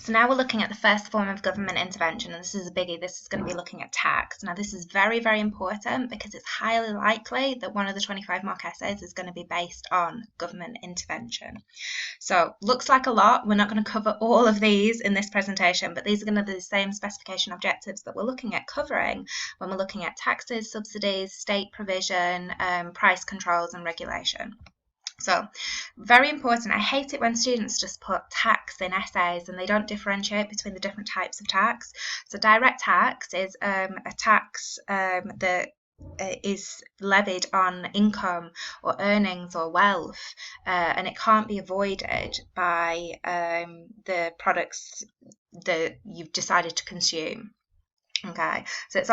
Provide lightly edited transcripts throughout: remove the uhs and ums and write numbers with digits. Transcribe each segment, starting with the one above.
So now we're looking at the first form of government intervention, and this is a biggie. This is going to be looking at tax. Now this is very, very important because it's highly likely that one of the 25 mark essays is going to be based on government intervention. So looks like a lot. We're not going to cover all of these in this presentation, but these are going to be the same specification objectives that we're looking at covering when we're looking at taxes, subsidies, state provision, price controls and regulation. So very important. I hate it when students just put tax in essays and they don't differentiate between the different types of tax. So direct tax is a tax that is levied on income or earnings or wealth, and it can't be avoided by the products that you've decided to consume. Okay, so it's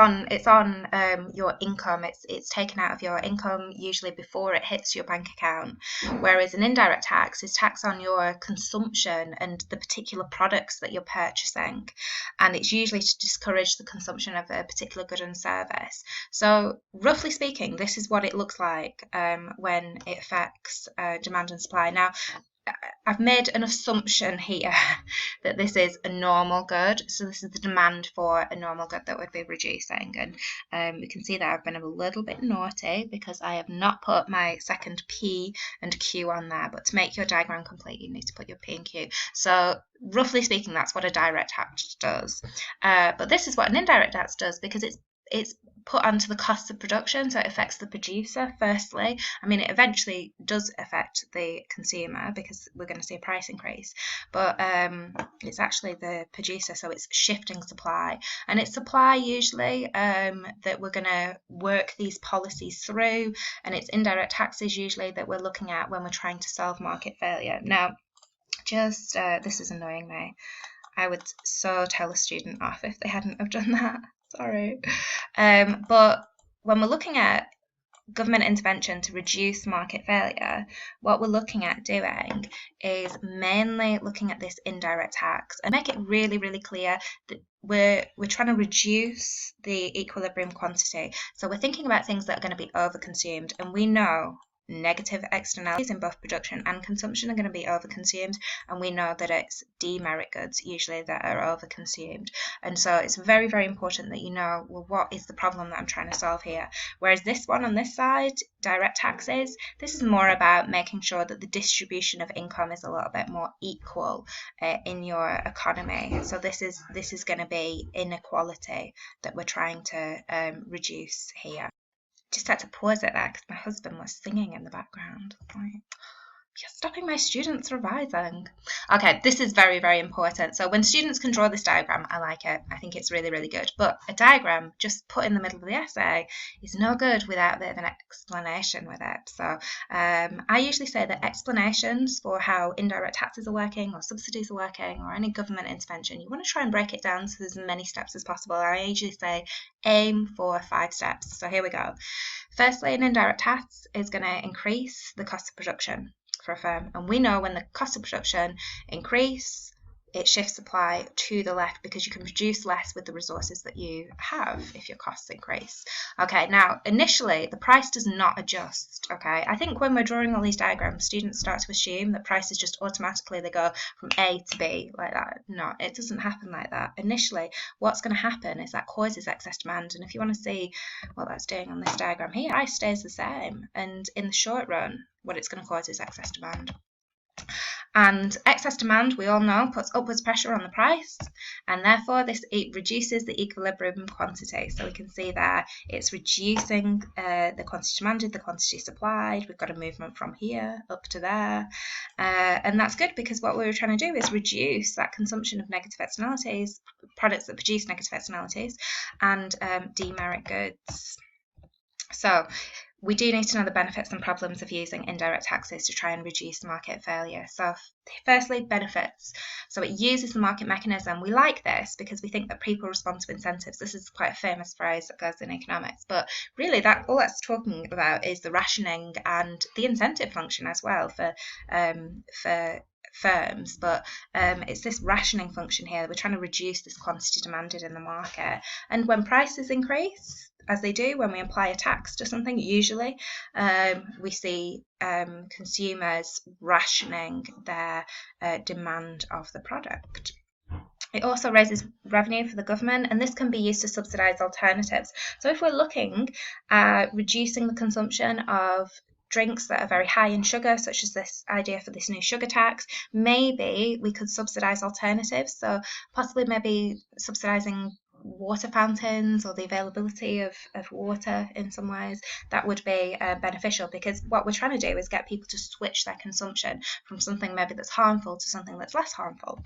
on your income. It's taken out of your income usually before it hits your bank account, whereas an indirect tax is tax on your consumption and the particular products that you're purchasing, and it's usually to discourage the consumption of a particular good and service. So roughly speaking, this is what it looks like when it affects demand and supply. Now, I've made an assumption here that this is a normal good. So this is the demand for a normal good that would be reducing. And you can see that I've been a little bit naughty because I have not put my second P and Q on there. But to make your diagram complete, you need to put your P and Q. So roughly speaking, that's what a direct tax does. But this is what an indirect tax does because it's put onto the cost of production, so it affects the producer firstly. I mean, it eventually does affect the consumer because we're going to see a price increase, but it's actually the producer, so it's shifting supply, and it's supply usually that we're going to work these policies through, and it's indirect taxes usually that we're looking at when we're trying to solve market failure. Now, just this is annoying me. I would so tell a student off if they hadn't have done that. Sorry. But when we're looking at government intervention to reduce market failure, what we're looking at doing is mainly looking at this indirect tax and make it really, really clear that we're trying to reduce the equilibrium quantity. So we're thinking about things that are going to be overconsumed, and we know negative externalities in both production and consumption are going to be overconsumed, and we know that it's demerit goods usually that are overconsumed. And so it's very, very important that you know, well, what is the problem that I'm trying to solve here? Whereas this one on this side, direct taxes, this is more about making sure that the distribution of income is a little bit more equal in your economy. So this is going to be inequality that we're trying to reduce here. Just had to pause it there because my husband was singing in the background. Like, you're stopping my students revising. Okay, this is very, very important. So when students can draw this diagram, I like it. I think it's really, really good. But a diagram just put in the middle of the essay is no good without a bit of an explanation with it. So I usually say that explanations for how indirect taxes are working or subsidies are working or any government intervention, you want to try and break it down so there's as many steps as possible. I usually say aim for 5 steps. So here we go. Firstly, an indirect tax is going to increase the cost of production for a firm, and we know when the cost of production increase, it shifts supply to the left because you can produce less with the resources that you have if your costs increase. Okay, now initially the price does not adjust. Okay, I think when we're drawing all these diagrams, students start to assume that prices just automatically they go from A to B like that. No, it doesn't happen like that. Initially, what's going to happen is that causes excess demand, and if you want to see what that's doing on this diagram here, price stays the same, and in the short run, what it's going to cause is excess demand. And excess demand, we all know, puts upwards pressure on the price, and therefore it reduces the equilibrium quantity. So we can see there it's reducing the quantity demanded, the quantity supplied. We've got a movement from here up to there, and that's good because what we were trying to do is reduce that consumption of negative externalities, products that produce negative externalities, and demerit goods. So we do need to know the benefits and problems of using indirect taxes to try and reduce market failure. So firstly, benefits. So it uses the market mechanism. We like this because we think that people respond to incentives. This is quite a famous phrase that goes in economics, but really that all that's talking about is the rationing and the incentive function as well for firms, but it's this rationing function here. We're trying to reduce this quantity demanded in the market, and when prices increase, as they do when we apply a tax to something, usually we see consumers rationing their demand of the product. It also raises revenue for the government, and this can be used to subsidise alternatives. So if we're looking at reducing the consumption of drinks that are very high in sugar, such as this idea for this new sugar tax, maybe we could subsidise alternatives. So possibly maybe subsidising water fountains or the availability of water in some ways. That would be beneficial, because what we're trying to do is get people to switch their consumption from something maybe that's harmful to something that's less harmful.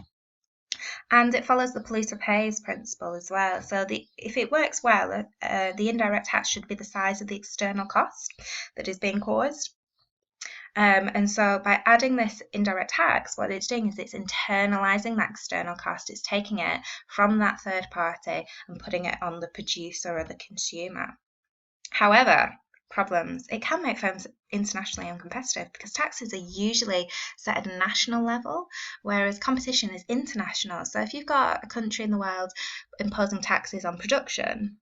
And it follows the polluter pays principle as well. So if it works well, the indirect tax should be the size of the external cost that is being caused. And so by adding this indirect tax, what it's doing is it's internalising that external cost. It's taking it from that third party and putting it on the producer or the consumer. However, problems, it can make firms internationally uncompetitive, because taxes are usually set at a national level, whereas competition is international. So if you've got a country in the world imposing taxes on production,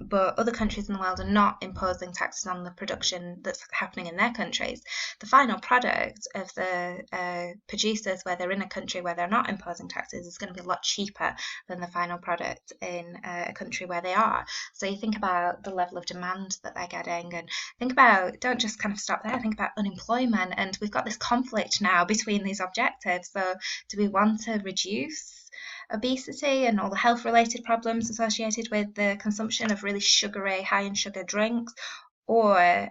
but other countries in the world are not imposing taxes on the production that's happening in their countries, the final product of the producers, where they're in a country where they're not imposing taxes, is going to be a lot cheaper than the final product in a country where they are. So you think about the level of demand that they're getting, and think about, don't just kind of stop there, think about unemployment. And we've got this conflict now between these objectives. So do we want to reduce obesity and all the health related problems associated with the consumption of really sugary, high in sugar drinks, or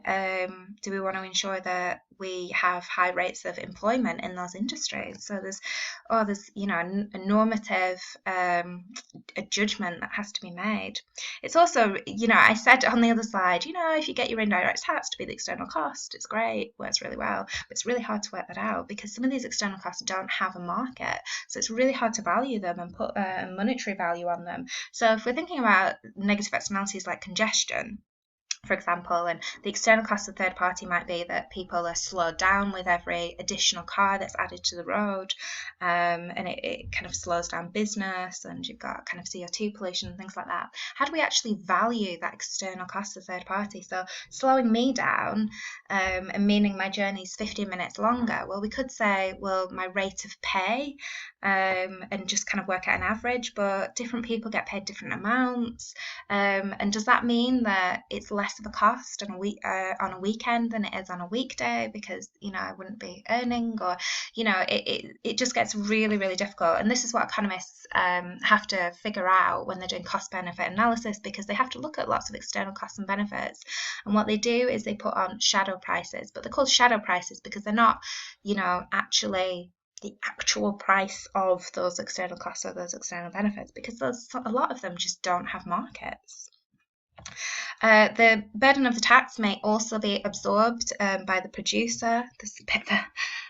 do we want to ensure that we have high rates of employment in those industries? So there's a normative a judgment that has to be made. It's also, I said on the other side, if you get your indirect tax to be the external cost, it's great, works really well, but it's really hard to work that out, because some of these external costs don't have a market. So it's really hard to value them and put a monetary value on them. So if we're thinking about negative externalities like congestion, for example, and the external cost of third party might be that people are slowed down with every additional car that's added to the road, and it kind of slows down business, and you've got kind of CO2 pollution and things like that. How do we actually value that external cost of third party? So slowing me down and meaning my journey is 15 minutes longer, well, we could say, well, my rate of pay, and just kind of work out an average, but different people get paid different amounts, and does that mean that it's less of a cost on a weekend than it is on a weekday, because I wouldn't be earning, or it just gets really, really difficult. And this is what economists have to figure out when they're doing cost benefit analysis, because they have to look at lots of external costs and benefits, and what they do is they put on shadow prices. But they're called shadow prices because they're not actually the actual price of those external costs or those external benefits, because a lot of them just don't have markets. The burden of the tax may also be absorbed by the producer. This is a bit that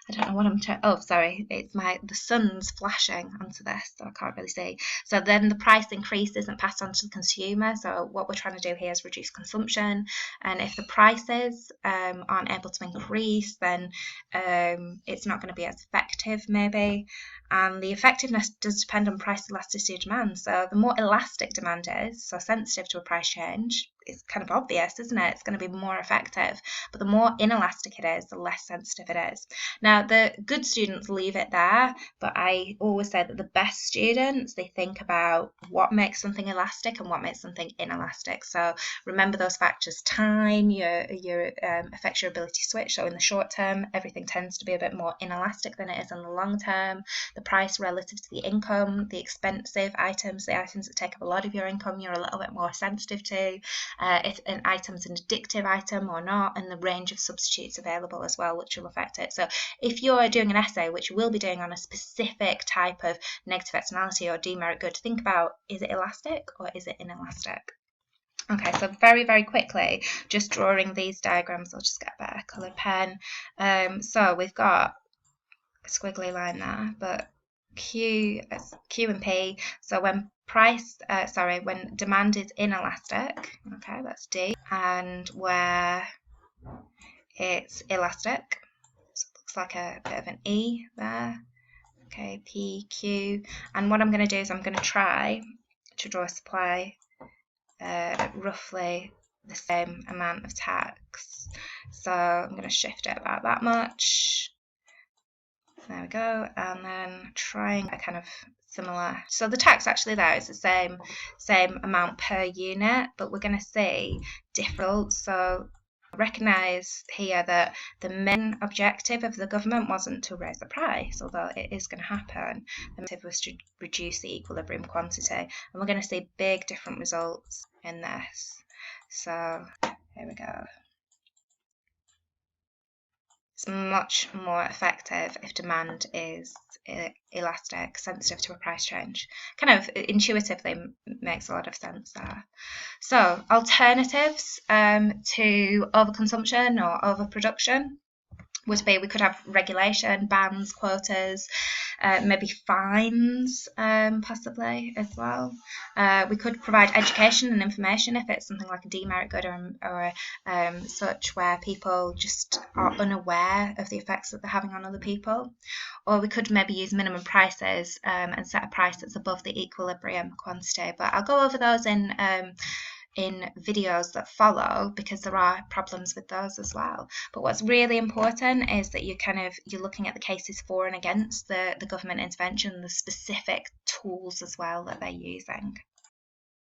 I don't know what I'm trying. Oh, sorry, the sun's flashing onto this, so I can't really see. So then the price increase isn't passed on to the consumer. So what we're trying to do here is reduce consumption. And if the prices aren't able to increase, then it's not going to be as effective, maybe. And the effectiveness does depend on price elasticity of demand. So the more elastic demand is, so sensitive to a price change, it's kind of obvious, isn't it? It's going to be more effective. But the more inelastic it is, the less sensitive it is. Now, the good students leave it there, but I always say that the best students, they think about what makes something elastic and what makes something inelastic. So remember those factors: time, your affects your ability to switch. So in the short term, everything tends to be a bit more inelastic than it is in the long term. The price relative to the income, the expensive items, the items that take up a lot of your income, you're a little bit more sensitive to. If an item's an addictive item or not, and the range of substitutes available as well, which will affect it. So if you're doing an essay, which you will be doing on a specific type of negative externality or demerit good, think about, is it elastic or is it inelastic? Okay, so very, very quickly, just drawing these diagrams, I'll just get a better coloured pen. So we've got a squiggly line there, but Q and P. So when when demand is inelastic, okay, that's D, and where it's elastic, so it looks like a bit of an E there, okay, P, Q, and what I'm going to do is I'm going to try to draw a supply roughly the same amount of tax, so I'm going to shift it about that much. There we go, and then trying a kind of similar. So the tax actually there is the same amount per unit, but we're going to see different. So recognise here that the main objective of the government wasn't to raise the price, although it is going to happen. The objective was to reduce the equilibrium quantity, and we're going to see big different results in this. So here we go. It's much more effective if demand is elastic, sensitive to a price change. Kind of intuitively makes a lot of sense there. So alternatives to overconsumption or overproduction would be we could have regulation, bans, quotas, maybe fines possibly as well. We could provide education and information if it's something like a demerit good or such where people just are unaware of the effects that they're having on other people. Or we could maybe use minimum prices and set a price that's above the equilibrium quantity. But I'll go over those in videos that follow because there are problems with those as well. But what's really important is that you're looking at the cases for and against the government intervention, the specific tools as well that they're using.